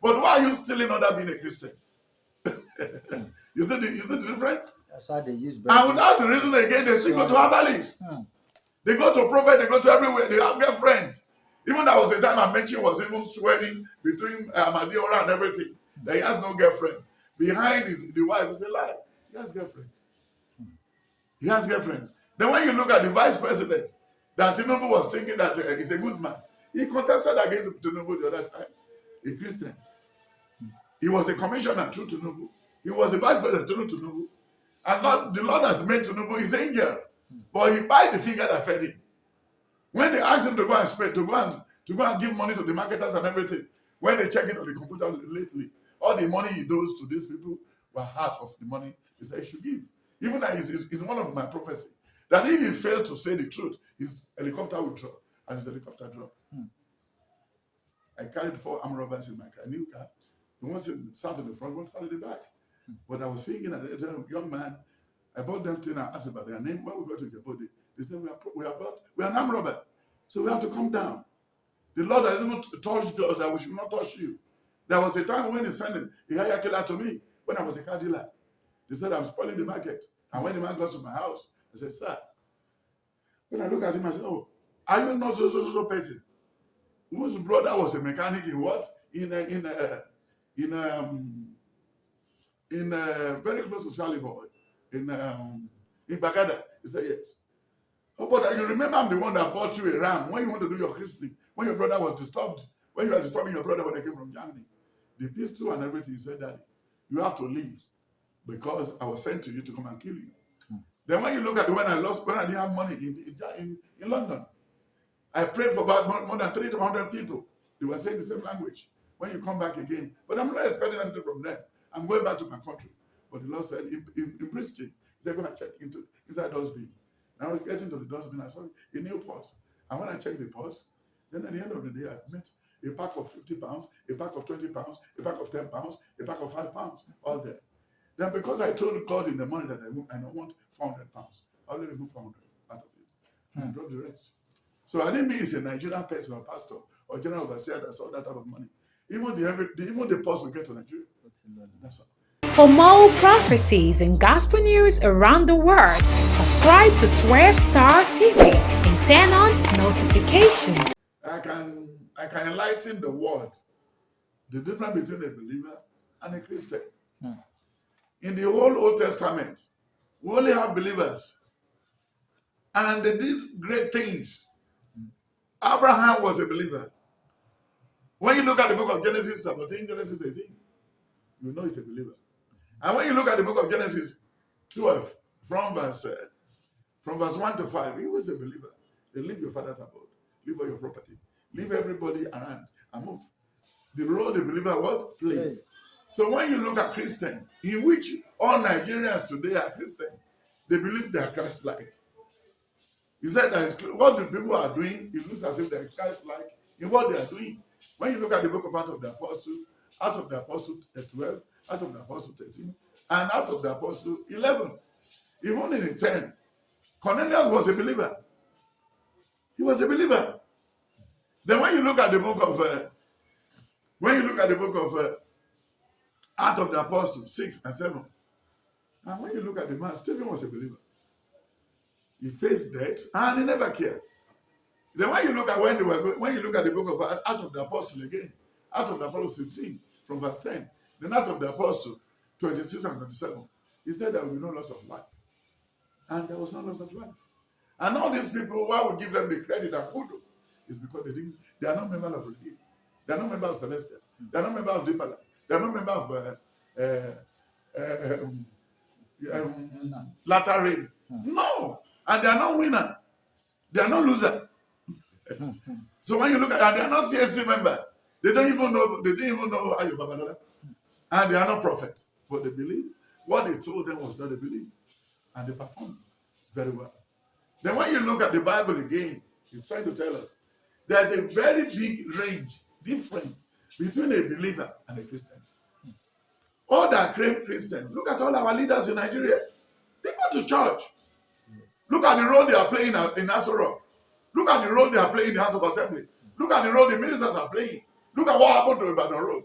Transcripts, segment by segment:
But why are you stealing other being a Christian? You see the difference? That's why they use. And that's the reason again they still go to herbalists. They go to prophet, they go to everywhere, they have girlfriends. Even there was a time I mentioned was even swearing between Amadiola and everything. That he has no girlfriend. Behind the wife, it's a lie. He has girlfriend. He has girlfriend. Then when you look at the vice president, that Tinubu was thinking that he's a good man. He contested against Tinubu the other time, a Christian. He was a commissioner through Tinubu. He was a vice president through Tinubu. And God, the Lord has made Tinubu his angel. But he bite the finger that fed him. When they asked him to go and spend, to go and give money to the marketers and everything, when they check it on the computer lately, all the money he does to these people were half of the money he said he should give. Even that is one of my prophecy. That if he failed to say the truth, his helicopter will drop. And his helicopter dropped. I carried 4 armed robbers in my car, a new car. One sat in the front, one sat in the back. But I was singing at a young man. I bought them to and I asked about their name. When we got to Djibouti, they said, we are an armed robber. So we have to come down. The Lord has even touched us that we should not touch you. There was a time when he sent a hire killer to me when I was a car dealer. They said, I'm spoiling the market. And when the man got to my house, I said, sir. When I look at him, I said, oh, are you not so person? Whose brother was a mechanic in what? In very close to Charlie Boy. In Bagada. He said, yes. Oh, but you remember I'm the one that bought you a ram when you want to do your christening, when your brother was disturbed, when you were disturbing your brother when they came from Germany. The pistol and everything, he said, Daddy, you have to leave because I was sent to you to come and kill you. Then when you look at when I didn't have money in London, I prayed for about more than 300 people. They were saying the same language. When you come back again, but I'm not expecting anything from them. I'm going back to my country. But the Lord said, in Bristol, he said, going to check inside dustbin. And I was getting to the dustbin, I saw a new purse. And when I checked the purse, then at the end of the day, I met a pack of 50 pounds, a pack of 20 pounds, a pack of 10 pounds, a pack of 5 pounds, all there. Then because I told God in the morning that I don't want 400 pounds, I only removed 400 out of it. And I dropped the rest. So I didn't mean it's a Nigerian person or pastor or general overseer that saw that type of money. Even the purse we get to Nigeria. That's all. For more prophecies and gospel news around the world, subscribe to 12 Star TV and turn on notifications. I can enlighten the world the difference between a believer and a Christian. In the whole Old Testament, we only have believers. And they did great things. Abraham was a believer. When you look at the book of Genesis 17, Genesis 18, you know he's a believer. And when you look at the book of Genesis 12, from verse 1 to 5, he was a believer. They leave your father's abode, leave all your property, leave everybody around, and move. The role the believer what? Played. So when you look at Christian, in which all Nigerians today are Christian, they believe they are Christ-like. He said that what the people are doing, it looks as if they are Christ-like in what they are doing. When you look at the book of Acts of the Apostle 12, out of the Apostle 13, and out of the Apostle 11, even in 10, Cornelius was a believer. He was a believer. Then when you look at the book of Acts of the Apostles 6 and 7, and when you look at the man, Stephen was a believer. He faced death and he never cared. Then when you look at the book of Acts of the Apostles again, Acts of the Apostles 16 from verse 10, then Acts of the Apostles 26 and 27, he said there will be no loss of life. And there was no loss of life. And all these people, why we give them the credit and kudos, is because they are not members of Redeemed. They are not members of Celestial. They are not members of Deeper Life. They are not members of Latter Rain. No. And they are not winner. They are not loser. So when you look at it, they are not CSC member. They didn't even know Ayo Babalola. And they are not prophets. But they believe. What they told them was that they believe. And they performed very well. Then when you look at the Bible again, it's trying to tell us there's a very big range, different, between a believer and a Christian. All that claim Christian, look at all our leaders in Nigeria. They go to church. Yes. Look at the role they are playing in Aso Rock. Look at the role they are playing in the House of Assembly. Look at the role the ministers are playing. Look at what happened to Ibadan Road.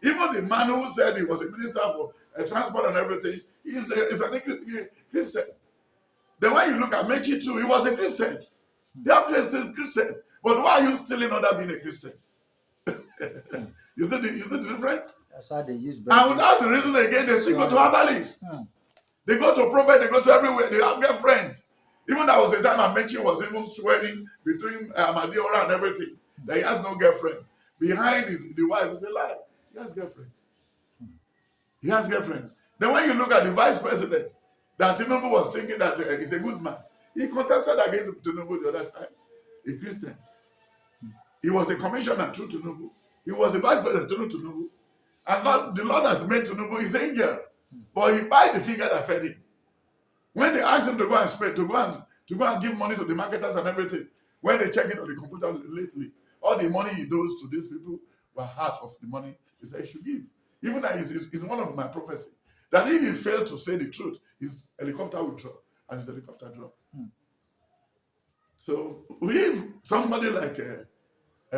Even the man who said he was a minister for transport and everything, is an Christian. Then when you look at Mechi too, he was a Christian. They are Christian. But why are you stealing other being a Christian? You see the difference? That's why they use. And that's the reason again they still go to herbalists. They go to prophet, they go to everywhere, they have girlfriends. Even there was a time Amechi was even swearing between Amadiola and everything that he has no girlfriend. Behind the wife is a lie. He has girlfriend. He has girlfriend. Then when you look at the vice president, that Tinubu was thinking that he's a good man, he contested against Tinubu the other time, a Christian. He was a commissioner through Tinubu. He was a vice president through Tinubu. And God, the Lord has made Tinubu his angel. But he bite the finger that fed him. When they asked him to go and spend, to go and give money to the marketers and everything, when they check it on the computer lately, all the money he does to these people were half of the money he said he should give. Even that is one of my prophecies. That if he failed to say the truth, his helicopter will drop, and his helicopter drop. So if somebody like a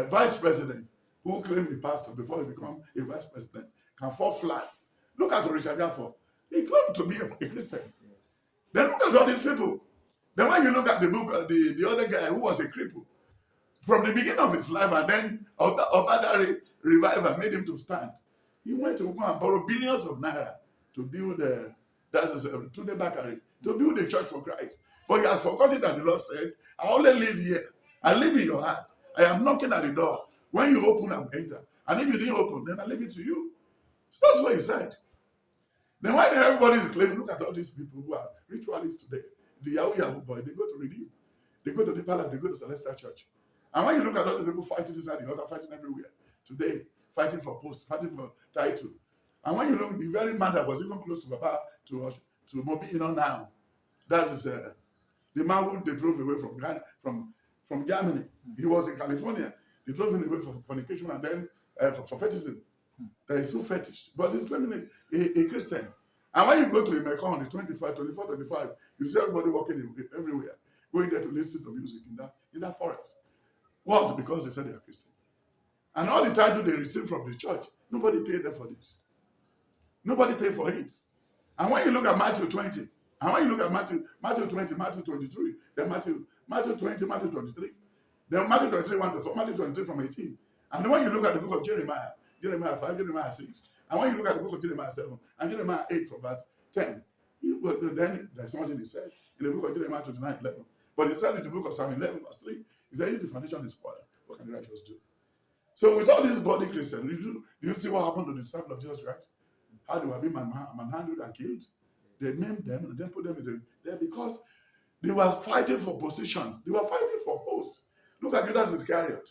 vice president who claimed a pastor before he become a vice president can fall flat. Look at Richard Gafford. He claimed to be a Christian. Yes. Then look at all these people. Then when you look at the book, the other guy who was a cripple, from the beginning of his life, and then Obadari revival made him to stand. He went to go and borrow billions of naira to build to the bakery, to build a church for Christ. But he has forgotten that the Lord said, I only live here. I live in your heart. I am knocking at the door. When you open, I will enter. And if you didn't open, then I leave it to you. So that's what he said. Then when everybody is claiming, look at all these people who are ritualists today, the Yahoo boy, they go to Redeem, they go to the palace, they go to Celestial Church. And when you look at all these people fighting this side, the other fighting everywhere, today, fighting for post, fighting for title. And when you look, the very man that was even close to Baba, to Mobi, now, that is the man who they drove away from Germany. He was in California. They drove him away for fornication and then for fetishism. That is so fetish. But he's claiming a Christian. And when you go to America on the 24, 25, you see everybody walking everywhere, going there to listen to music in that forest. What? Because they said they are Christian. And all the title they receive from the church, nobody paid them for this. Nobody paid for it. And when you look at Matthew 20, and when you look at Matthew 20, Matthew 23, then Matthew 20, Matthew 23, then Matthew 23, 1 to 4, Matthew 23 from 18. And then when you look at the book of Jeremiah 5, Jeremiah 6, and when you look at the book of Jeremiah 7, and Jeremiah 8 from verse 10, then there's nothing he said in the book of Jeremiah 29, 11. But he said in the book of Psalm 11, verse 3, he said, if the foundation is spoiled, what can the righteous do? So with all these body Christians, do you see what happened to the disciples of Jesus Christ? How they were being manhandled and killed? They named them and then put them there because they were fighting for position. They were fighting for post. Look at Judas Iscariot,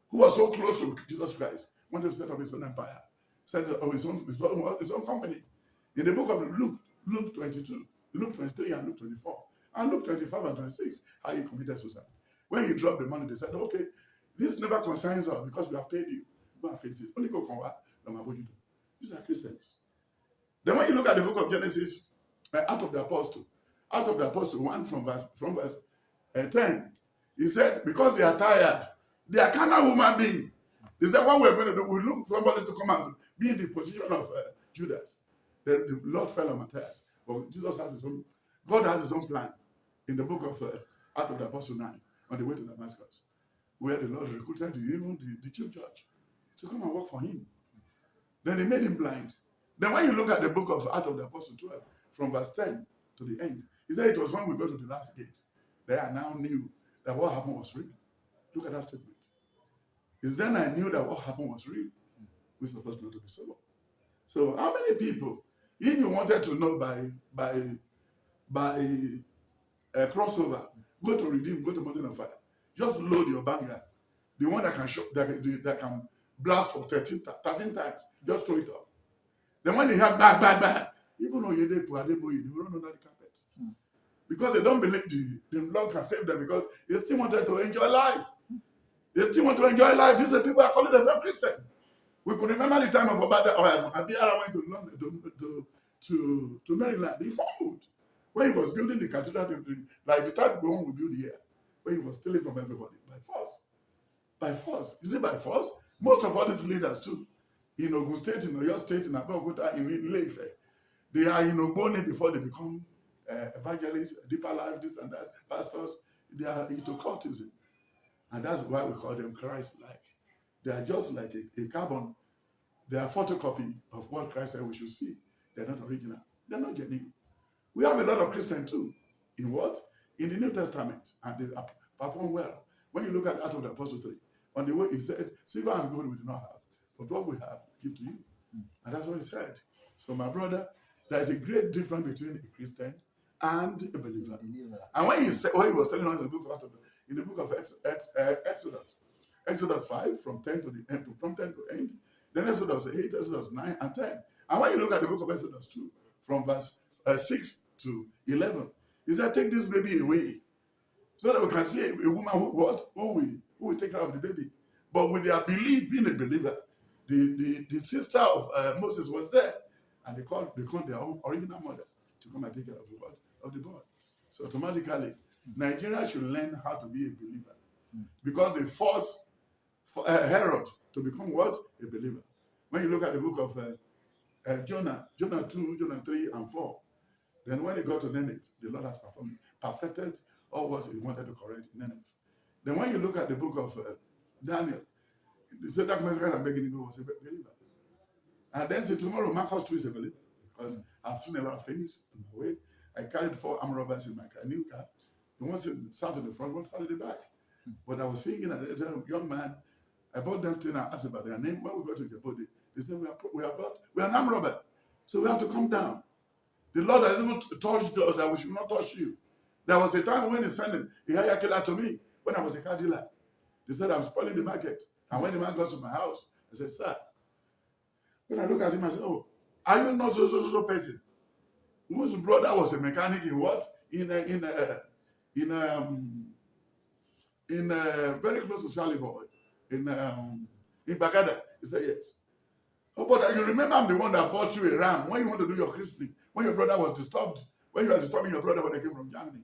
who was so close to Jesus Christ, wanted to set up his own empire, set up his own company. In the book of Luke 22, Luke 23 and Luke 24, and Luke 25 and 26, how he committed suicide. When he dropped the money, they said, okay, this never concerns us because we have paid you. Go and face it. Only go convert. These are Christians. Then when you look at the book of Genesis, Out of the Apostle 1 from verse 10, he said, because they are tired, they are carnal human beings. They said, what we're going to do, we look for somebody to come and be in the position of Judas. Then the Lord fell on Matthias. But Jesus has his own, God has his own plan in the book of Out of the Apostle 9, on the way to Damascus, where the Lord recruited even the chief judge to come and work for him. Then he made him blind. Then when you look at the book of Out of the Apostle 12, from verse 10 to the end, he said it was when we go to the last gate that I now knew that what happened was real. Look at that statement. It's then I knew that what happened was real. We're supposed not to be so. So how many people, if you wanted to know by a crossover, go to Redeem, go to Mountain of Fire, just load your banger, the one that can blast for 13 times, just throw it up. Then when they have bang, even though they will run under the carpet. Because they don't believe the Lord can save them because they still wanted to enjoy life. They still want to enjoy life. These are people are calling themselves Christian. We could remember the time of Abiara went to London to Maryland. He fumbled when he was building the cathedral, like the type of one we build here, when he was stealing from everybody by force. By force. Is it by force? Most of all these leaders too. in Ogun State, in Oyo State, in Abeokuta, in Ile-Ife. They are in Ogboni before they become evangelists, deeper life, this and that, pastors. They are into cultism. And that's why we call them Christ-like. They are just like a carbon. They are photocopy of what Christ said we should see. They're not original. They're not genuine. We have a lot of Christians too. In what? In the New Testament. And they perform well. When you look at Acts of the Apostle 3, on the way he said, silver and gold we do not have, but what we have, we give to you. And that's what he said. So my brother, there is a great difference between a Christian and a believer. And when he said, what he was telling us in the book of Exodus, Exodus 5 from 10 to the end, from 10 to end, then Exodus 8, Exodus 9 and 10. And when you look at the book of Exodus 2, from verse 6 to 11, he said, take this baby away, so that we can see a woman who will take care of the baby. But with their belief, being a believer, the sister of Moses was there, and they called their own original mother to come and take care of the boy. So automatically, Nigeria should learn how to be a believer, because they forced Herod to become what? A believer. When you look at the book of Jonah 2, Jonah 3 and 4, then when he got to Nineveh, the Lord has perfected all what he wanted to correct in Nineveh. Then when you look at the book of Daniel, the Sadok Messiah and Abednego was a believer. And then till tomorrow, Marcus too is a believer, because I've seen a lot of things on my way. I carried 4 armed robbers in my car, new car. The one sat in the front, one sat in the back. But I was singing, and a young man, I bought them thing, I asked about their name. When we got to the body, they said, we are an armed robber, so we have to come down. The Lord has even touched us that we should not touch you. There was a time when he sent a hire killer to me when I was a car dealer. They said, I'm spoiling the market. And when the man got to my house, I said, sir, when I look at him, I said, oh, are you not so person? Whose brother was a mechanic in what? In very close to Charlie Boy, in Bagada. He said, yes. Oh, but you remember I'm the one that bought you a ram when you want to do your christening, when your brother was disturbed, when you were disturbing your brother when they came from Germany.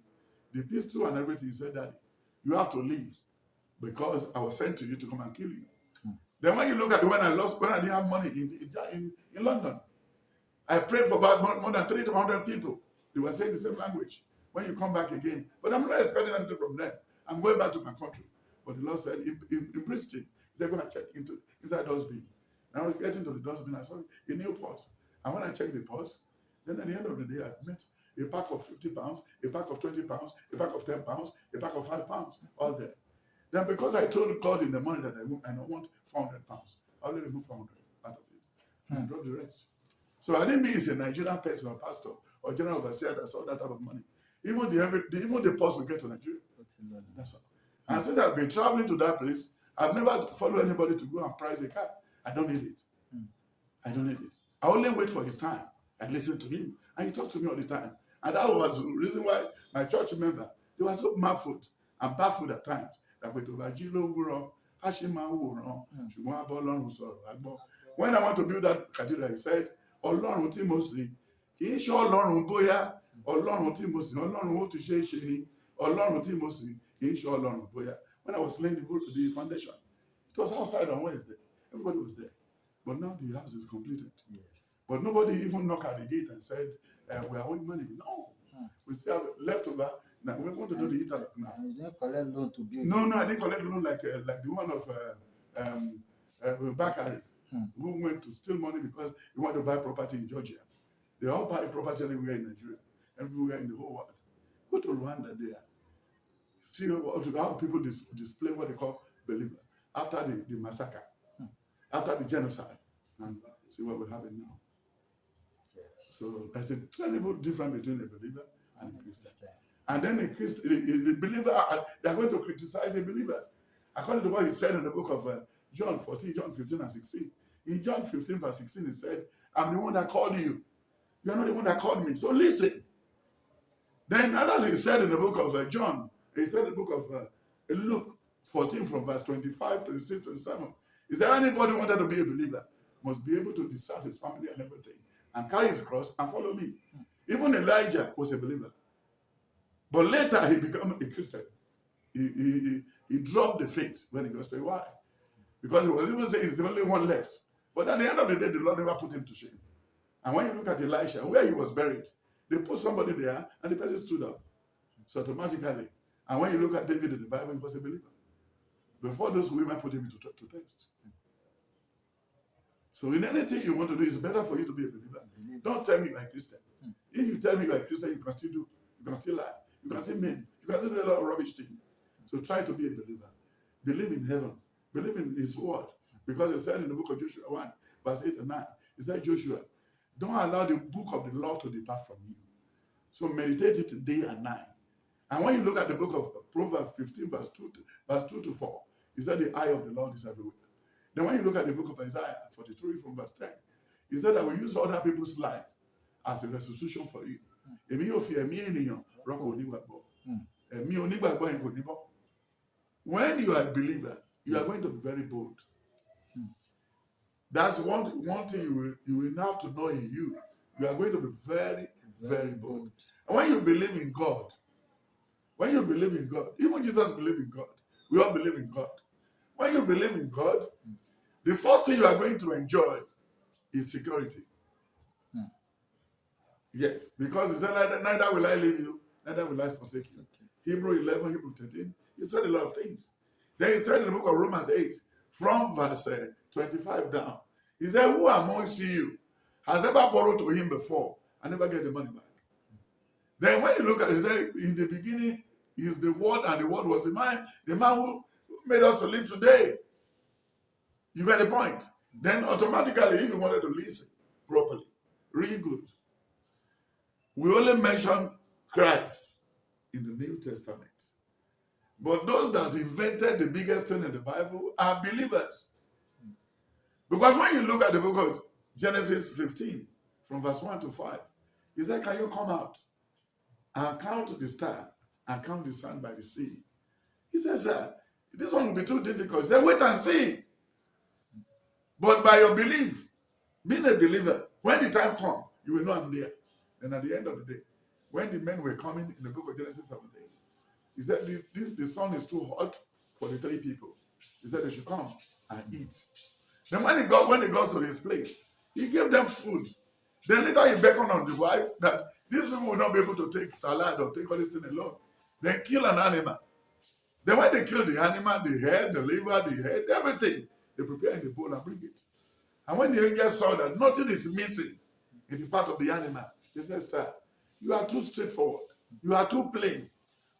The pistol and everything, he said, Daddy, you have to leave, because I was sent to you to come and kill you. Then when you look at when I didn't have money in London, I prayed for about more than 300 people. They were saying the same language. When you come back again, but I'm not expecting anything from them. I'm going back to my country. But the Lord said, in Bristol, he said, go and check inside dustbin. And I was getting to the dustbin, I saw a new purse. And when I checked the purse, then at the end of the day, I met a pack of 50 pounds, a pack of 20 pounds, a pack of 10 pounds, a pack of 5 pounds, all there. Then because I told God in the morning that I don't want 400 pounds, I only removed 400 out of it. And I dropped the rest. So I didn't mean it's a Nigerian person or pastor or general overseer that saw that type of money. Even the purse we get to Nigeria. That's all. And since I've been traveling to that place, I've never followed anybody to go and price a car. I don't need it. I don't need it. I only wait for his time. I listen to him. And he talks to me all the time. And that was the reason why my church member, they were so muffled and baffled at times. That when I want to build that cathedral, he said, Ọlọ́run tí mo sìn, kì í ṣe Ọlọ́run bóyá, Ọlọ́run tí mo sìn, Ọlọ́run ó ti ṣe é ṣe ni, Ọlọ́run tí mo sìn, kì í ṣe Ọlọ́run bóyá. When I was laying the foundation, it was outside on Wednesday. Everybody was there. But now the house is completed. Yes. But nobody even knocked at the gate and said, we are owing money. No. We still have leftover. Now we want to do the internet now. You didn't collect loan to build. No, I didn't collect loan like the one of Bakari, who went to steal money because he wanted to buy property in Georgia. They all buy property everywhere in Nigeria, everywhere in the whole world. Go to Rwanda there. See how people display what they call believer after the massacre, after the genocide, and see what we're having now. Yes. So there's a terrible difference between a believer and a Christian. And then the believer, they're going to criticize a believer. According to what he said in the book of John 14, John 15 and 16. In John 15 verse 16, he said, I'm the one that called you. You're not the one that called me. So listen. Then as he said in the book of John, he said in the book of Luke 14 from verse 25, 26, 27. Is there anybody who wanted to be a believer? Must be able to desert his family and everything and carry his cross and follow me. Even Elijah was a believer. But later he became a Christian. He dropped the faith when he got to a while. Because he was even saying he's the only one left But at the end of the day, the Lord never put him to shame. And when you look at Elisha, where he was buried, they put somebody there and the person stood up. So automatically. And when you look at David in the Bible, he was a believer. Before those women put him to test. So in anything you want to do, it's better for you to be a believer. Don't tell me you're a Christian. If you tell me you're a Christian, you can still do, you can still lie, you can still mean, you can still do a lot of rubbish things. So try to be a believer. Believe in heaven. Believe in his word. Because it said in the book of Joshua 1, verse 8 and 9, it said, Joshua, don't allow the book of the law to depart from you. So meditate it day and night. And when you look at the book of Proverbs 15, verse 2 to 4, it said the eye of the Lord is everywhere. Then when you look at the book of Isaiah 43 from verse 10, he said, I will use other people's life as a restitution for you. When you are a believer, you are going to be very bold. That's one thing you will have to know in you. You are going to be very, very bold. And when you believe in God, even Jesus believed in God. We all believe in God. When you believe in God, the first thing you are going to enjoy is security. Yes, because he said, neither will I leave you, neither will I forsake you. Hebrew 11, Hebrew 13, he said a lot of things. Then he said in the book of Romans 8, from verse 25 down, he said, who amongst you has ever borrowed to him before and never get the money back? Then when you look at it, he said, in the beginning is the word, and the word was the man who made us to live today. You get the point? Then automatically, if you wanted to listen properly, really good, we only mention Christ in the New Testament. But those that invented the biggest thing in the Bible are believers. Because when you look at the book of Genesis 15, from verse 1 to 5, he said, can you come out and count the star and count the sand by the sea? He says, sir, this one will be too difficult. He said, wait and see. But by your belief, being a believer, when the time comes, you will know I'm there. And at the end of the day, when the men were coming in the book of Genesis 17, he said, the sun is too hot for the three people. He said they should come and eat. Then when he got to his place, he gave them food. Then later he beckoned on the wife that these people will not be able to take salad or take all this thing alone. Then kill an animal. Then when they kill the animal, the head, the liver, the head, everything, they prepare in the bowl and bring it. And when the angel saw that nothing is missing in the part of the animal, he said, sir, you are too straightforward. You are too plain.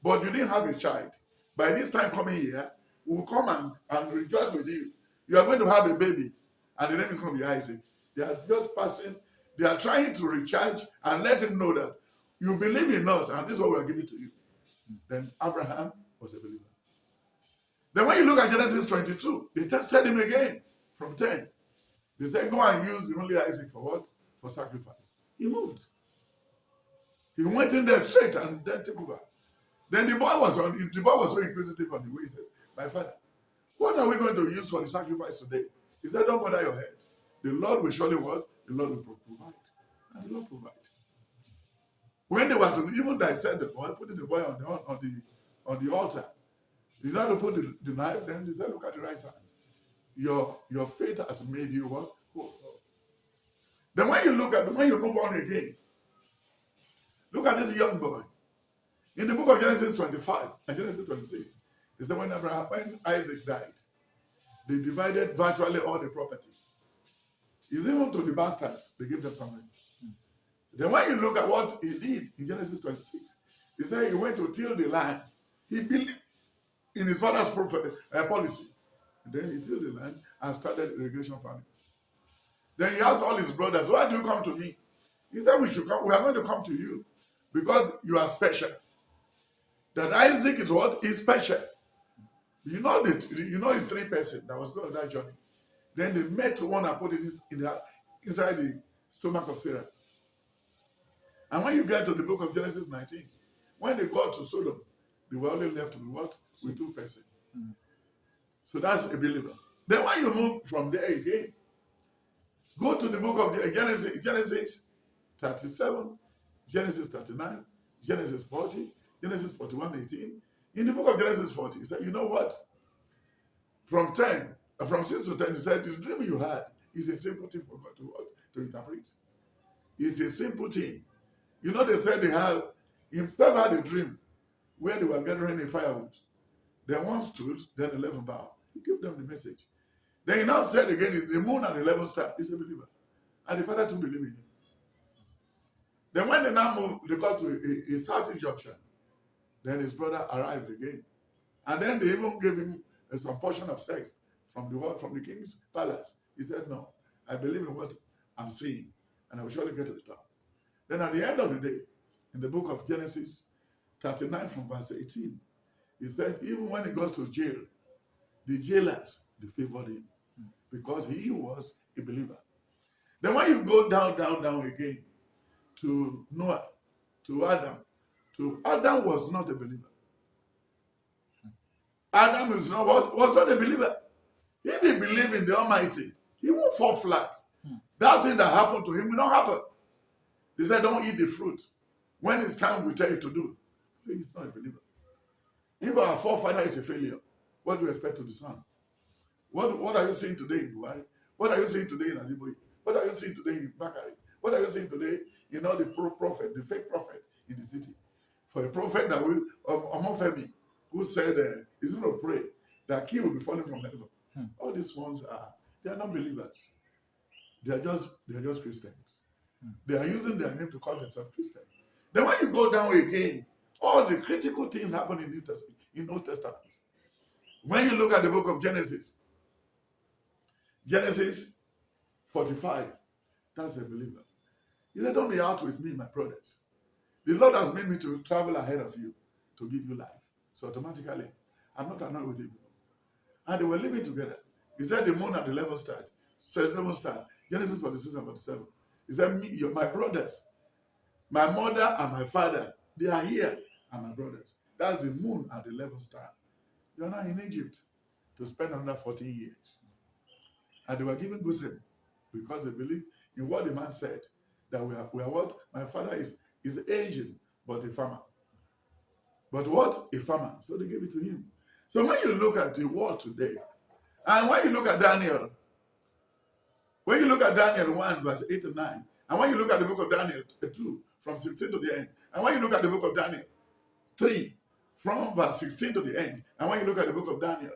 But you didn't have a child. By this time coming here, we will come and rejoice with you. You are going to have a baby. And the name is going to be Isaac. They are just passing. They are trying to recharge and let him know that you believe in us and this is what we are giving to you. Then Abraham was a believer. Then when you look at Genesis 22, they tested him again from 10. They said, go and use the only Isaac for what? For sacrifice. He moved. He went in there straight and then took over. Then the boy was so inquisitive on the way. He says, my father, what are we going to use for the sacrifice today? He said, don't bother your head. The Lord will surely what? The Lord will provide. And the Lord provided. When they were to even dissect the boy, putting the boy on the altar, you know how to put the knife, then they said, look at the right side. Your faith has made you what? Whole. Then when you move on again, look at this young boy. In the book of Genesis 25 and Genesis 26, it said when Isaac died, they divided virtually all the property. It's even to the bastards, they gave them something. Then when you look at what he did in Genesis 26, he said he went to till the land. He believed in his father's policy. And then he tilled the land and started irrigation farming. Then he asked all his brothers, why do you come to me? He said, we are going to come to you because you are special. That Isaac is what? Is special. You know it's three persons that was going on that journey. Then they met one and put it inside the stomach of Sarah. And when you get to the book of Genesis 19, when they got to Sodom, they were only left with what? With two persons. So that's a believer. Then when you move from there again, go to the book of Genesis 37, Genesis 39, Genesis 40, Genesis 41:18. In the book of Genesis 40, he said, you know what? From 6 to 10, he said, the dream you had It's a simple thing for God to interpret. It's a simple thing. You know, they said himself had a dream where they were gathering a firewood. Then one stood, then 11 bowed. He gave them the message. Then he now said again, the moon and the 11 star is a believer. And the father too believed in him. Then when they now moved, they got to a certain junction. Then his brother arrived again. And then they even gave him some portion of sex from the king's palace. He said, no, I believe in what I'm seeing, and I will surely get to the top. Then at the end of the day, in the book of Genesis 39 from verse 18, he said, even when he goes to jail, the jailers, they favored him because he was a believer. Then when you go down again to Noah, to Adam was not a believer. Adam was not a believer. If he believed in the Almighty, he won't fall flat. That thing that happened to him will not happen. They said, don't eat the fruit. When it's time, we tell you to do. He's not a believer. If our forefather is a failure, what do you expect of the son? What are you seeing today in Buhari? What are you seeing today in Adiboye? What are you seeing today in Bakari? What are you seeing today in all the prophet, the fake prophet in the city? For a prophet that will, Omofemi, who said he's going to pray that key will be falling from heaven. All these ones they are not believers. They are just Christians. They are using their name to call themselves Christians. Then when you go down again, all the critical things happen in Old Testament. When you look at the book of Genesis 45, that's a believer. He said, don't be out with me, my brothers. The Lord has made me to travel ahead of you to give you life. So automatically, I'm not annoyed with you. And they were living together. He said the moon and the 11 stars, 7 stars, Genesis 46 and 47. He said, my brothers, my mother and my father, they are here, and my brothers. That's the moon and the 11 star. You are now in Egypt to spend another 14 years. And they were given goosebumps because they believe in what the man said, that we are what? My father is Asian, but a farmer. But what? A farmer. So they gave it to him. So when you look at the world today, and when you look at Daniel 1, verse 8 and 9, and when you look at the book of Daniel 2, from 16 to the end, and when you look at the book of Daniel 3, from verse 16 to the end, and when you look at the book of Daniel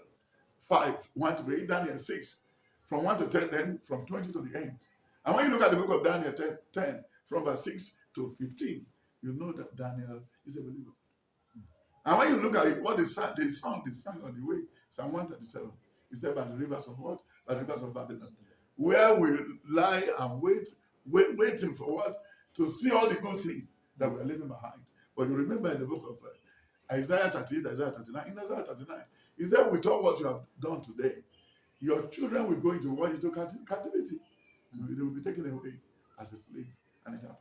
5, 1 to 8, Daniel 6, from 1 to 10, then from 20 to the end. And when you look at the book of Daniel 10, from verse 6 to 15, you know that Daniel is a believer. And when you look at it, what they sang on the way, Psalm 137, he said, by the rivers of what? By the rivers of Babylon. Where we lie and waiting for what? To see all the good things that we are leaving behind. But you remember in the book of Isaiah 38, Isaiah 39, in Isaiah 39, he said, with all what you have done today, your children will go into captivity. They will be taken away as a slave. And it happened.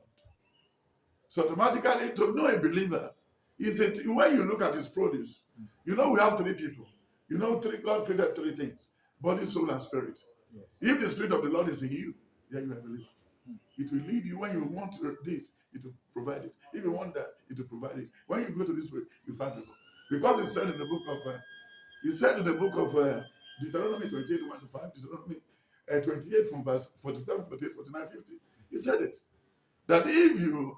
So automatically, to know a believer, when you look at his produce, you know we have 3 people. You know God created 3 things: body, soul, and spirit. Yes. If the spirit of the Lord is in you, then you are a believer. It will lead you. When you want this, it will provide it. If you want that, it will provide it. When you go to this way, you find people. Because it said in the book of Deuteronomy 28, 1 to 5, Deuteronomy 28 from verse 47, 48, 49, 50. He said it. That if you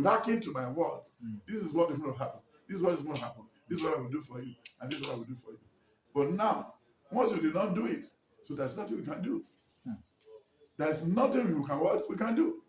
hearken to my word, this is what is going to happen. This is what is going to happen. This is what I will do for you. And this is what I will do for you. But now, once you did not do it, so there's nothing we can do. There's nothing we can do.